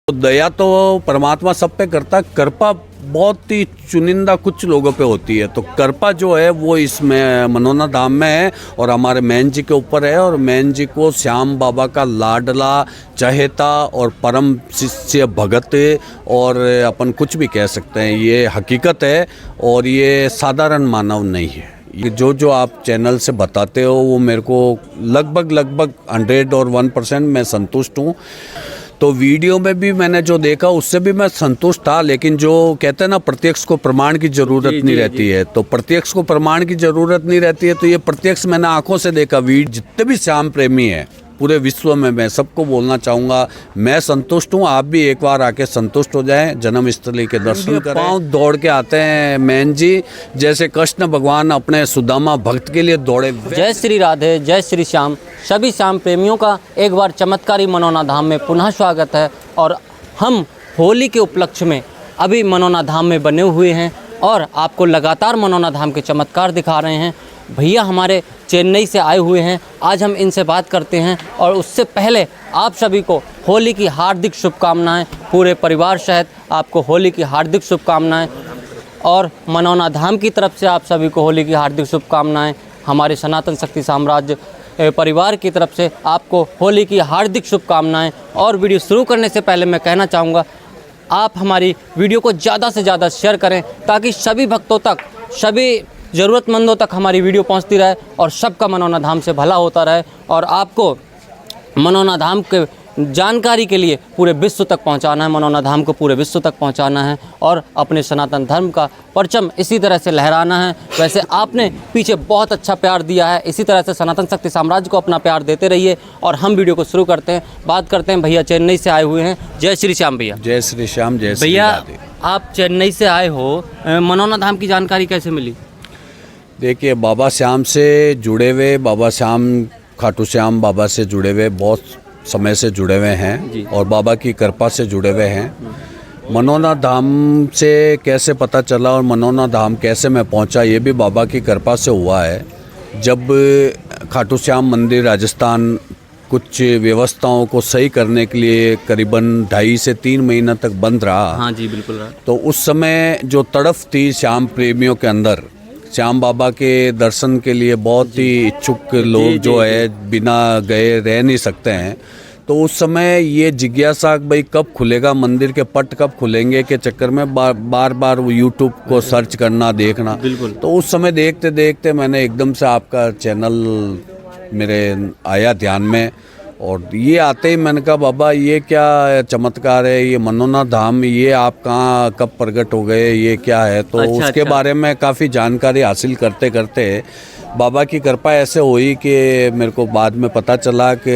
तो दया तो परमात्मा सब पे करता है, कृपा बहुत ही चुनिंदा कुछ लोगों पे होती है। तो कृपा जो है वो इसमें मनोना धाम में है और हमारे मैन जी के ऊपर है। और मैन जी को श्याम बाबा का लाडला, चहेता और परम शिष्य भगत, और अपन कुछ भी कह सकते हैं, ये हकीकत है और ये साधारण मानव नहीं है। ये जो आप चैनल से बताते हो वो मेरे को लगभग 100 और 1% मैं संतुष्ट हूँ। तो वीडियो में भी मैंने जो देखा उससे भी मैं संतुष्ट था, लेकिन जो कहते हैं ना प्रत्यक्ष को प्रमाण की जरूरत नहीं रहती है, तो प्रत्यक्ष को प्रमाण की जरूरत नहीं रहती है। तो ये प्रत्यक्ष मैंने आंखों से देखा। जितने भी श्याम प्रेमी हैं पूरे विश्व में, मैं सबको बोलना चाहूँगा मैं संतुष्ट हूँ। आप भी एक बार आके संतुष्ट हो जाएं, जन्मस्थली के दर्शन करें। पाँव दौड़ के आते हैं मैन जी, जैसे कृष्ण भगवान अपने सुदामा भक्त के लिए दौड़े। जय श्री राधे, जय श्री श्याम। सभी श्याम प्रेमियों का एक बार चमत्कारी मनोना धाम में पुनः स्वागत है। और हम होली के उपलक्ष्य में अभी मनोना धाम में बने हुए हैं और आपको लगातार मनोना धाम के चमत्कार दिखा रहे हैं। भैया हमारे चेन्नई से आए हुए हैं, आज हम इनसे बात करते हैं। और उससे पहले आप सभी को होली की हार्दिक शुभकामनाएं, पूरे परिवार सहित आपको होली की हार्दिक शुभकामनाएं। और मनोना धाम की तरफ से आप सभी को होली की हार्दिक शुभकामनाएं। हमारे सनातन शक्ति साम्राज्य परिवार की तरफ से आपको होली की हार्दिक शुभकामनाएं। और वीडियो शुरू करने से पहले मैं कहना चाहूँगा, आप हमारी वीडियो को ज़्यादा से ज़्यादा शेयर करें ताकि सभी भक्तों तक, सभी ज़रूरतमंदों तक हमारी वीडियो पहुंचती रहे और सबका मनोना धाम से भला होता रहे। और आपको मनोना धाम के जानकारी के लिए पूरे विश्व तक पहुंचाना है, मनोना धाम को पूरे विश्व तक पहुंचाना है और अपने सनातन धर्म का परचम इसी तरह से लहराना है। वैसे आपने पीछे बहुत अच्छा प्यार दिया है, इसी तरह से सनातन शक्ति साम्राज्य को अपना प्यार देते रहिए। और हम वीडियो को शुरू करते हैं, बात करते हैं। भैया चेन्नई से आए हुए हैं। जय श्री श्याम भैया। जय श्री श्याम। जय श्री भैया राधे। आप चेन्नई से आए हो, मनोना धाम की जानकारी कैसे मिली? देखिए, बाबा श्याम से जुड़े हुए, बाबा श्याम, खाटू श्याम बाबा से जुड़े हुए बहुत समय से जुड़े हुए हैं और बाबा की कृपा से जुड़े हुए हैं। मनोना धाम से कैसे पता चला और मनोना धाम कैसे मैं पहुंचा, ये भी बाबा की कृपा से हुआ है। जब खाटू श्याम मंदिर राजस्थान कुछ व्यवस्थाओं को सही करने के लिए करीबन 2.5 से 3 महीना तक बंद रहा। हाँ जी, बिल्कुल। तो उस समय जो तड़फ थी श्याम प्रेमियों के अंदर, श्याम बाबा के दर्शन के लिए बहुत ही इच्छुक लोग जो है बिना गए रह नहीं सकते हैं। तो उस समय ये जिज्ञासा भाई कब खुलेगा मंदिर के पट, कब खुलेंगे के चक्कर में बार बार वो यूट्यूब को सर्च करना, देखना। बिल्कुल। तो उस समय देखते देखते मैंने एकदम से आपका चैनल मेरे आया ध्यान में, और ये आते ही मैंने कहा बाबा ये क्या चमत्कार है, ये मनोना धाम, ये आप कहाँ कब प्रकट हो गए, ये क्या है। तो उसके बारे में काफ़ी जानकारी हासिल करते करते बाबा की कृपा ऐसे हुई कि मेरे को बाद में पता चला कि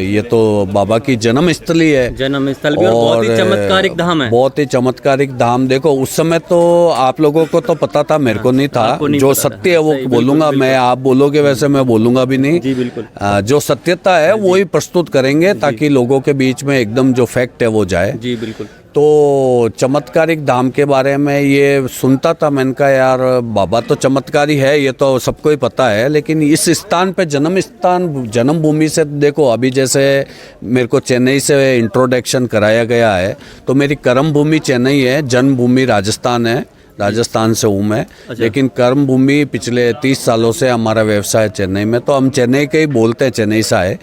ये तो बाबा की जन्मस्थली है। जन्मस्थल भी और बहुत ही चमत्कारिक धाम है। बहुत ही चमत्कारिक धाम। देखो उस समय तो आप लोगों को तो पता था, मेरे को नहीं था। जो सत्य है वो बोलूंगा मैं, आप बोलोगे वैसे मैं बोलूंगा भी नहीं। जी बिल्कुल। जो सत्यता है वो ही प्रस्तुत करेंगे ताकि लोगों के बीच में एकदम जो फैक्ट है वो जाए। जी बिल्कुल। तो चमत्कारिक धाम के बारे में ये सुनता था, मैंने कहा यार बाबा तो चमत्कारी है, ये तो सबको ही पता है, लेकिन इस स्थान पे जन्म स्थान, जन्मभूमि से देखो, अभी जैसे मेरे को चेन्नई से इंट्रोडक्शन कराया गया है, तो मेरी कर्म भूमि चेन्नई है, जन्मभूमि राजस्थान है, राजस्थान से हूँ मैं। लेकिन कर्म भूमि पिछले 30 सालों से हमारा व्यवसाय चेन्नई में, तो हम चेन्नई के ही बोलते हैं, चेन्नई से आए।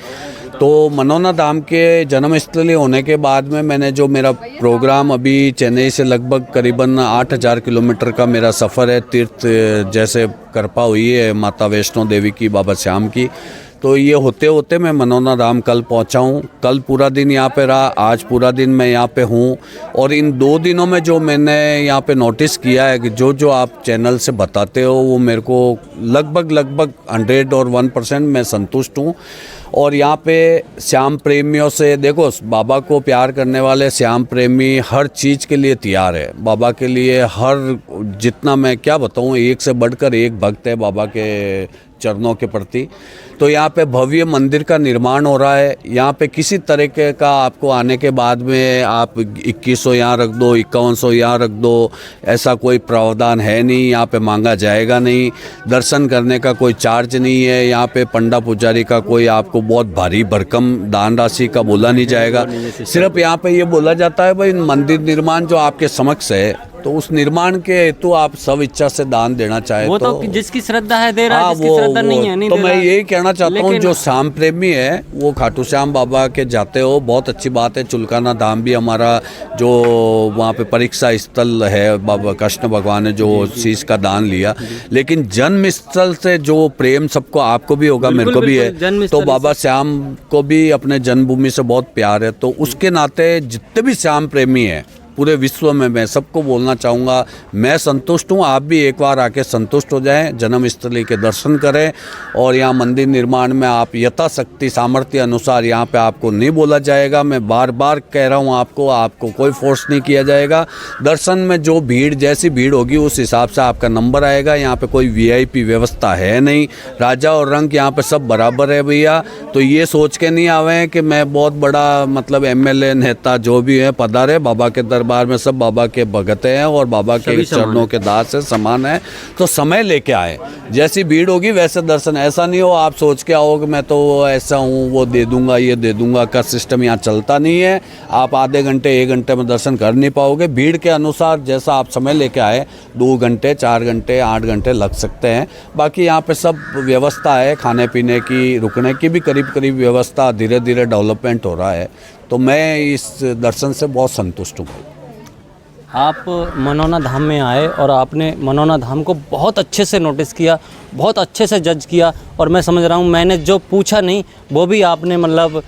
तो मनोना धाम के जन्मस्थली होने के बाद में मैंने जो मेरा प्रोग्राम अभी चेन्नई से लगभग करीबन 8000 किलोमीटर का मेरा सफ़र है, तीर्थ जैसे कृपा हुई है माता वैष्णो देवी की, बाबा श्याम की। तो ये होते होते मैं मनोना धाम कल पहुंचा हूँ। कल पूरा दिन यहाँ पे रहा, आज पूरा दिन मैं यहाँ पे हूँ। और इन 2 दिनों में जो मैंने यहाँ पे नोटिस किया है कि जो आप चैनल से बताते हो वो मेरे को लगभग 100 और 1% मैं संतुष्ट हूँ। और यहाँ पे श्याम प्रेमियों से, देखो बाबा को प्यार करने वाले श्याम प्रेमी हर चीज़ के लिए तैयार है। बाबा के लिए हर, जितना मैं क्या बताऊँ, एक से बढ़कर एक भक्त है बाबा के चरणों के प्रति। तो यहाँ पे भव्य मंदिर का निर्माण हो रहा है। यहाँ पे किसी तरीके का आपको आने के बाद में आप 2100 यहाँ रख दो, 5100 यहाँ रख दो, ऐसा कोई प्रावधान है नहीं। यहाँ पे मांगा जाएगा नहीं। दर्शन करने का कोई चार्ज नहीं है। यहाँ पे पंडा पुजारी का कोई आपको बहुत भारी भरकम दान राशि का बोला नहीं जाएगा। सिर्फ यहाँ पे ये बोला जाता है भाई मंदिर निर्माण जो आपके समक्ष है, तो उस निर्माण के हेतु आप सब इच्छा से दान देना चाहे वो तो जिसकी श्रद्धा है दे रहा है, जिसकी श्रद्धा नहीं है नहीं तो दे मैं रहा। यही कहना चाहता हूँ जो श्याम प्रेमी है वो खाटू श्याम बाबा के जाते हो, बहुत अच्छी बात है। चुलकाना धाम भी हमारा जो वहाँ पे परीक्षा स्थल है, बाबा कृष्ण भगवान ने जो शीश का दान लिया, लेकिन जन्म स्थल से जो प्रेम सबको, आपको भी होगा, मेरे को भी है, तो बाबा श्याम को भी अपने जन्मभूमि से बहुत प्यार है। तो उसके नाते जितने भी श्याम प्रेमी हैं पूरे विश्व में, मैं सबको बोलना चाहूँगा, मैं संतुष्ट हूँ। आप भी एक बार आके संतुष्ट हो जाएं, जन्मस्थली के दर्शन करें। और यहाँ मंदिर निर्माण में आप यथाशक्ति सामर्थ्य अनुसार, यहाँ पे आपको नहीं बोला जाएगा, मैं बार बार कह रहा हूँ आपको कोई फोर्स नहीं किया जाएगा। दर्शन में जो भीड़, जैसी भीड़ होगी उस हिसाब से आपका नंबर आएगा। यहाँ पे कोई VIP व्यवस्था है नहीं। राजा और रंक यहाँ पे सब बराबर है भैया। तो ये सोच के नहीं आवे कि मैं बहुत बड़ा मतलब MLA नेता जो भी है पधारे, बाबा के दरबार में सब बाबा के भगत हैं और बाबा के चरणों के दास है, समान है। तो समय लेके आए, जैसी भीड़ होगी वैसे दर्शन। ऐसा नहीं हो आप सोच के आओ कि मैं तो ऐसा हूँ, वो दे दूंगा, ये दे दूंगा का सिस्टम यहाँ चलता नहीं है। आप आधे घंटे 1 घंटे में दर्शन कर नहीं पाओगे। भीड़ के अनुसार जैसा आप समय लेके आए, 2 घंटे 4 घंटे 8 घंटे लग सकते हैं। बाकी यहाँ पे सब व्यवस्था है, खाने पीने की, रुकने की भी करीब व्यवस्था धीरे धीरे डेवलपमेंट हो रहा है। तो मैं इस दर्शन से बहुत संतुष्ट हूँ। आप मनौना धाम में आए और आपने मनौना धाम को बहुत अच्छे से नोटिस किया, बहुत अच्छे से जज किया। और मैं समझ रहा हूँ मैंने जो पूछा नहीं वो भी आपने मतलब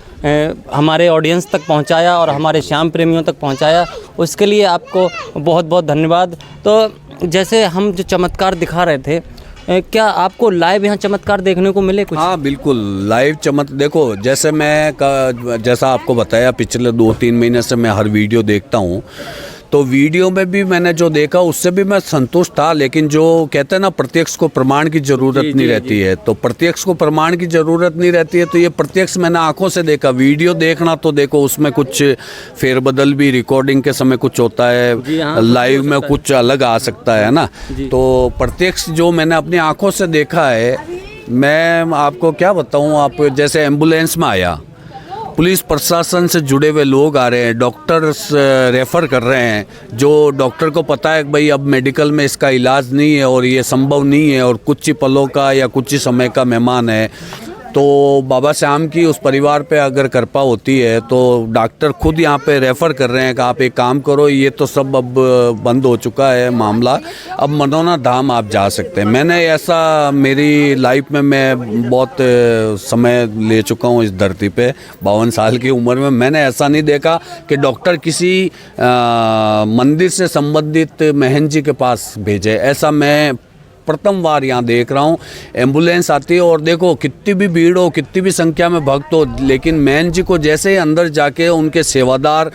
हमारे ऑडियंस तक पहुँचाया और हमारे श्याम प्रेमियों तक पहुँचाया। उसके लिए आपको बहुत बहुत धन्यवाद। तो जैसे हम जो चमत्कार दिखा रहे थे, क्या आपको लाइव यहाँ चमत्कार देखने को मिले कुछ? हाँ बिल्कुल, लाइव देखो, जैसा आपको बताया पिछले 2-3 महीने से मैं हर वीडियो देखता हूँ। तो वीडियो में भी मैंने जो देखा उससे भी मैं संतुष्ट था। लेकिन जो कहते हैं ना, प्रत्यक्ष को प्रमाण की ज़रूरत नहीं रहती है। तो प्रत्यक्ष को प्रमाण की ज़रूरत नहीं रहती है, तो ये प्रत्यक्ष मैंने आंखों से देखा। वीडियो देखना तो देखो, उसमें कुछ फेरबदल भी रिकॉर्डिंग के समय कुछ होता है, लाइव में कुछ अलग आ सकता है ना। तो प्रत्यक्ष जो मैंने अपनी आंखों से देखा है, मैं आपको क्या बताऊँ। आप जैसे एम्बुलेंस में आया, पुलिस प्रशासन से जुड़े हुए लोग आ रहे हैं, डॉक्टर्स रेफ़र कर रहे हैं, जो डॉक्टर को पता है कि भाई अब मेडिकल में इसका इलाज नहीं है और ये संभव नहीं है और कुछ ही पलों का या कुछ ही समय का मेहमान है। तो बाबा श्याम की उस परिवार पे अगर कृपा होती है तो डॉक्टर खुद यहाँ पे रेफ़र कर रहे हैं कि आप एक काम करो, ये तो सब अब बंद हो चुका है मामला, अब मनौना धाम आप जा सकते हैं। मैंने ऐसा मेरी लाइफ में मैं बहुत समय ले चुका हूँ इस धरती पे, 52 साल की उम्र में मैंने ऐसा नहीं देखा कि डॉक्टर किसी मंदिर से संबंधित महंत जी के पास भेजे। ऐसा मैं प्रथम बार यहाँ देख रहा हूँ। एम्बुलेंस आती है और देखो कितनी भी भीड़ हो, कितनी भी संख्या में भक्त हो, लेकिन महंत जी को जैसे ही अंदर जाके उनके सेवादार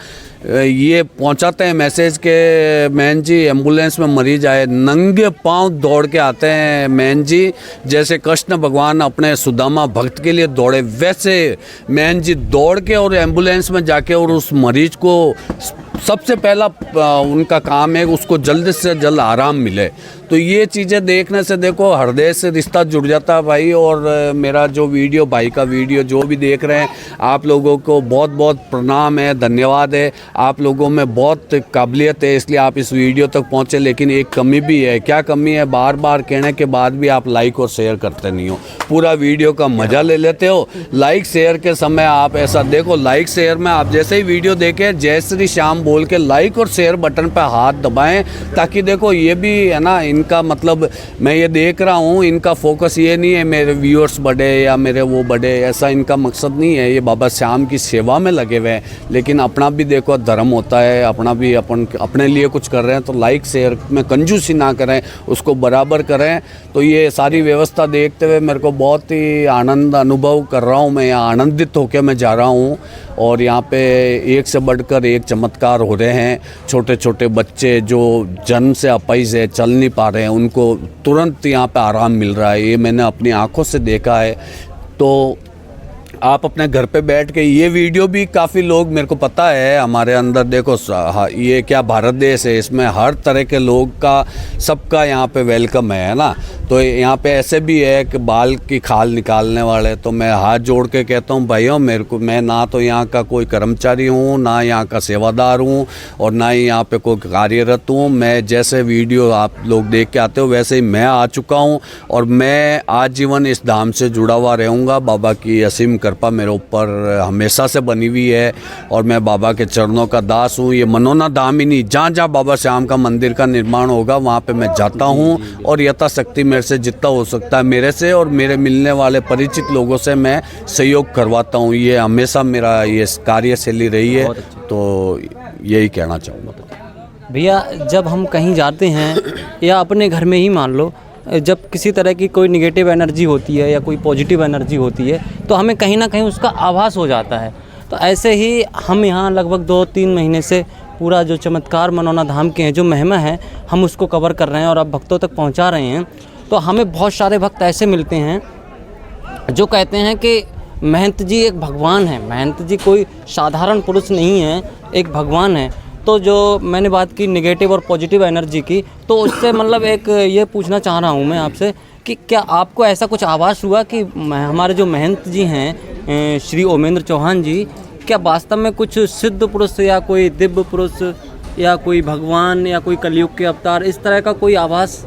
ये पहुंचाते हैं मैसेज के महंत जी एम्बुलेंस में मरीज आए, नंगे पांव दौड़ के आते हैं महंत जी। जैसे कृष्ण भगवान अपने सुदामा भक्त के लिए दौड़े, वैसे महंत जी दौड़ के और एम्बुलेंस में जाके और उस मरीज को सबसे पहला उनका काम है उसको जल्द से जल्द आराम मिले। तो ये चीज़ें देखने से देखो हृदय से रिश्ता जुड़ जाता है भाई। और मेरा जो वीडियो, भाई का वीडियो जो भी देख रहे हैं, आप लोगों को बहुत बहुत प्रणाम है, धन्यवाद है। आप लोगों में बहुत काबिलियत है, इसलिए आप इस वीडियो तक पहुँचे। लेकिन एक कमी भी है। क्या कमी है? बार बार कहने के बाद भी आप लाइक और शेयर करते नहीं हो। पूरा वीडियो का मज़ा ले लेते हो, लाइक शेयर के समय आप ऐसा देखो, लाइक शेयर में आप जैसे ही वीडियो देखें जय श्री श्याम बोल के लाइक और शेयर बटन पर हाथ दबाएं, ताकि देखो ये भी है ना, इनका मतलब मैं ये देख रहा हूँ, इनका फोकस ये नहीं है मेरे व्यूअर्स बढ़े या मेरे वो बढ़े, ऐसा इनका मकसद नहीं है। ये बाबा श्याम की सेवा में लगे हुए हैं, लेकिन अपना भी देखो धर्म होता है, अपना भी अपन अपने लिए कुछ कर रहे हैं तो लाइक शेयर में कंजूसी ना करें, उसको बराबर करें। तो ये सारी व्यवस्था देखते हुए मेरे को बहुत ही आनंद अनुभव कर रहा हूँ मैं, यहाँ आनंदित होकर मैं जा रहा हूँ। और यहाँ पे एक से बढ़कर एक चमत्कार हो रहे हैं। छोटे छोटे बच्चे जो जन्म से अपाहिज है, चल नहीं पा रहे हैं, उनको तुरंत यहाँ पे आराम मिल रहा है। ये मैंने अपनी आंखों से देखा है। तो आप अपने घर पे बैठ के ये वीडियो भी काफ़ी लोग, मेरे को पता है हमारे अंदर देखो ये क्या भारत देश है, इसमें हर तरह के लोग का सबका यहाँ पे वेलकम है ना। तो यहाँ पे ऐसे भी है कि बाल की खाल निकालने वाले, तो मैं हाथ जोड़ के कहता हूँ भाइयों, मेरे को, मैं ना तो यहाँ का कोई कर्मचारी हूँ, ना यहाँ का सेवादार हूँ, और ना ही यहाँ पे कोई कार्यरत हूँ। मैं जैसे वीडियो आप लोग देख के आते हो वैसे ही मैं आ चुका हूँ, और मैं आजीवन इस धाम से जुड़ा हुआ रहूँगा। बाबा की असीम कृपा मेरे ऊपर हमेशा से बनी हुई है, और मैं बाबा के चरणों का दास हूँ। ये मनोना धाम ही नहीं, जहाँ जहाँ बाबा श्याम का मंदिर का निर्माण होगा वहाँ पे मैं जाता हूँ, और यथाशक्ति मेरे से जितना हो सकता है, मेरे से और मेरे मिलने वाले परिचित लोगों से मैं सहयोग करवाता हूँ। ये हमेशा मेरा ये कार्यशैली रही है। तो यही कहना चाहूँगा। भैया, जब हम कहीं जाते हैं या अपने घर में ही मान लो, जब किसी तरह की कोई निगेटिव एनर्जी होती है या कोई पॉजिटिव एनर्जी होती है, तो हमें कहीं ना कहीं उसका आभास हो जाता है। तो ऐसे ही हम यहाँ लगभग 2-3 महीने से पूरा जो चमत्कार मनोना धाम के हैं, जो महिमा है, हम उसको कवर कर रहे हैं और अब भक्तों तक पहुँचा रहे हैं। तो हमें बहुत सारे भक्त ऐसे मिलते हैं जो कहते हैं कि महंत जी एक भगवान है, महंत जी कोई साधारण पुरुष नहीं है, एक भगवान है। तो जो मैंने बात की निगेटिव और पॉजिटिव एनर्जी की, तो उससे मतलब एक ये पूछना चाह रहा हूँ मैं आपसे कि क्या आपको ऐसा कुछ आभास हुआ कि हमारे जो महंत जी हैं श्री ओमेंद्र चौहान जी, क्या वास्तव में कुछ सिद्ध पुरुष या कोई दिव्य पुरुष या कोई भगवान या कोई कलयुग के अवतार, इस तरह का कोई आभास?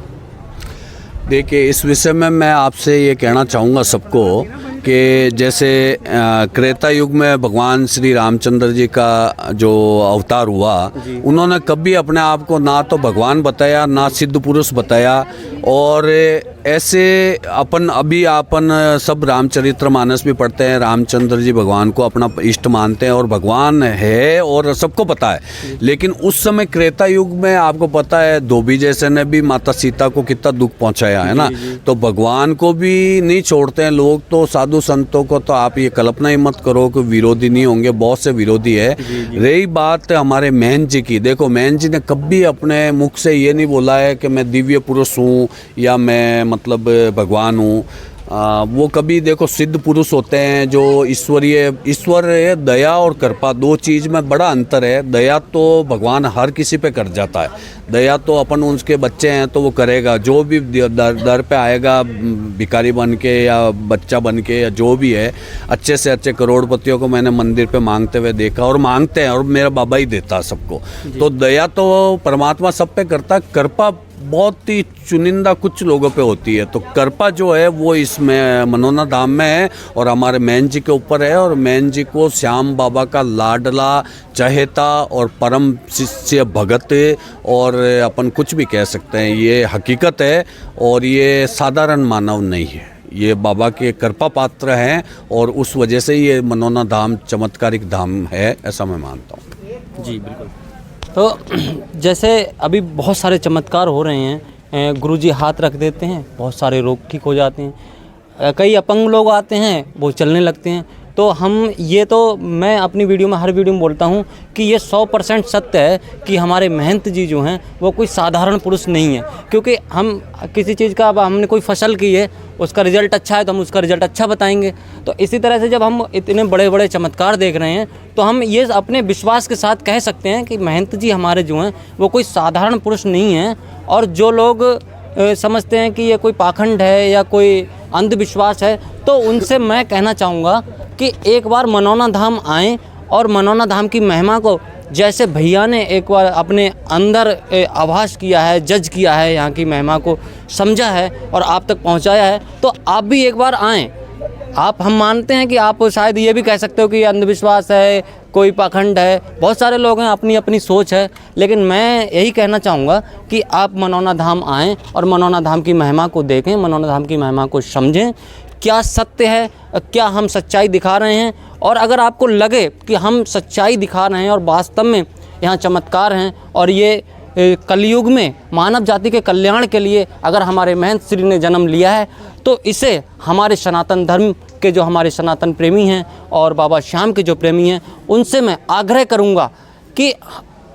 देखिए, इस विषय में मैं आपसे ये कहना चाहूँगा सबको कि जैसे त्रेता युग में भगवान श्री रामचंद्र जी का जो अवतार हुआ, उन्होंने कभी अपने आप को ना तो भगवान बताया, ना सिद्ध पुरुष बताया। और ऐसे अपन सब रामचरितमानस भी पढ़ते हैं, रामचंद्र जी भगवान को अपना इष्ट मानते हैं और भगवान है और सबको पता है। लेकिन उस समय त्रेता युग में आपको पता है धोबी जैसे ने भी माता सीता को कितना दुख पहुंचाया है ना। तो भगवान को भी नहीं छोड़ते हैं लोग, तो साधु संतों को तो आप ये कल्पना ही मत करो कि विरोधी नहीं होंगे, बहुत से विरोधी है। रही बात हमारे महंत जी की, देखो महंत जी ने कभी अपने मुख से ये नहीं बोला है कि मैं दिव्य पुरुष हूँ या मैं मतलब भगवान हूँ। वो कभी, देखो सिद्ध पुरुष होते हैं जो ईश्वर है, दया और कृपा, दो चीज़ में बड़ा अंतर है। दया तो भगवान हर किसी पे कर जाता है, दया तो अपन उसके बच्चे हैं तो वो करेगा, जो भी दर पे आएगा भिखारी बन के या बच्चा बन के या जो भी है, अच्छे से अच्छे करोड़पतियों को मैंने मंदिर पे मांगते हुए देखा और मांगते हैं, और मेरा बाबा ही देता सबको। तो दया तो परमात्मा सब पे करता है, कृपा बहुत ही चुनिंदा कुछ लोगों पे होती है। तो कृपा जो है वो इसमें मनोना धाम में है और हमारे महंत जी के ऊपर है। और महंत जी को श्याम बाबा का लाडला, चहेता और परम शिष्य भगत, और अपन कुछ भी कह सकते हैं, ये हकीकत है और ये साधारण मानव नहीं है, ये बाबा के कृपा पात्र हैं और उस वजह से ये मनोना धाम चमत्कारिक धाम है, ऐसा मैं मानता हूँ। जी बिल्कुल। तो जैसे अभी बहुत सारे चमत्कार हो रहे हैं, गुरुजी हाथ रख देते हैं, बहुत सारे रोग ठीक हो जाते हैं, कई अपंग लोग आते हैं वो चलने लगते हैं। तो हम ये तो मैं अपनी वीडियो में हर वीडियो में बोलता हूँ कि ये 100% सत्य है कि हमारे महंत जी जो हैं वो कोई साधारण पुरुष नहीं है। क्योंकि हम किसी चीज़ का, अब हमने कोई फसल की है, उसका रिज़ल्ट अच्छा है तो हम उसका रिज़ल्ट अच्छा बताएंगे। तो इसी तरह से जब हम इतने बड़े बड़े चमत्कार देख रहे हैं तो हम ये अपने विश्वास के साथ कह सकते हैं कि महंत जी हमारे जो हैं वो कोई साधारण पुरुष नहीं हैं। और जो लोग समझते हैं कि ये कोई पाखंड है या कोई अंधविश्वास है, तो उनसे मैं कहना चाहूँगा कि एक बार मनोना धाम आएँ और मनोना धाम की महिमा को, जैसे भैया ने एक बार अपने अंदर आभास किया है, जज किया है, यहाँ की महिमा को समझा है और आप तक पहुँचाया है, तो आप भी एक बार आएँ। आप, हम मानते हैं कि आप शायद ये भी कह सकते हो कि ये अंधविश्वास है, कोई पाखंड है, बहुत सारे लोग हैं, अपनी अपनी सोच है, लेकिन मैं यही कहना चाहूँगा कि आप मनोना धाम आएँ और मनोना धाम की महिमा को देखें, मनोना धाम की महिमा को समझें, क्या सत्य है, क्या हम सच्चाई दिखा रहे हैं। और अगर आपको लगे कि हम सच्चाई दिखा रहे हैं और वास्तव में यहाँ चमत्कार हैं और ये कलयुग में मानव जाति के कल्याण के लिए अगर हमारे महंत श्री ने जन्म लिया है, तो इसे हमारे सनातन धर्म के जो हमारे सनातन प्रेमी हैं और बाबा श्याम के जो प्रेमी हैं, उनसे मैं आग्रह करूंगा कि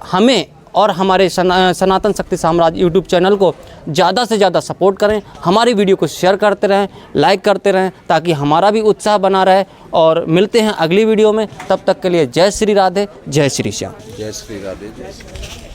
हमें और हमारे सनातन शक्ति साम्राज्य यूट्यूब चैनल को ज़्यादा से ज़्यादा सपोर्ट करें, हमारी वीडियो को शेयर करते रहें, लाइक करते रहें, ताकि हमारा भी उत्साह बना रहे। और मिलते हैं अगली वीडियो में, तब तक के लिए जय श्री राधे, जय श्री श्याम। जय श्री राधे, जय श्री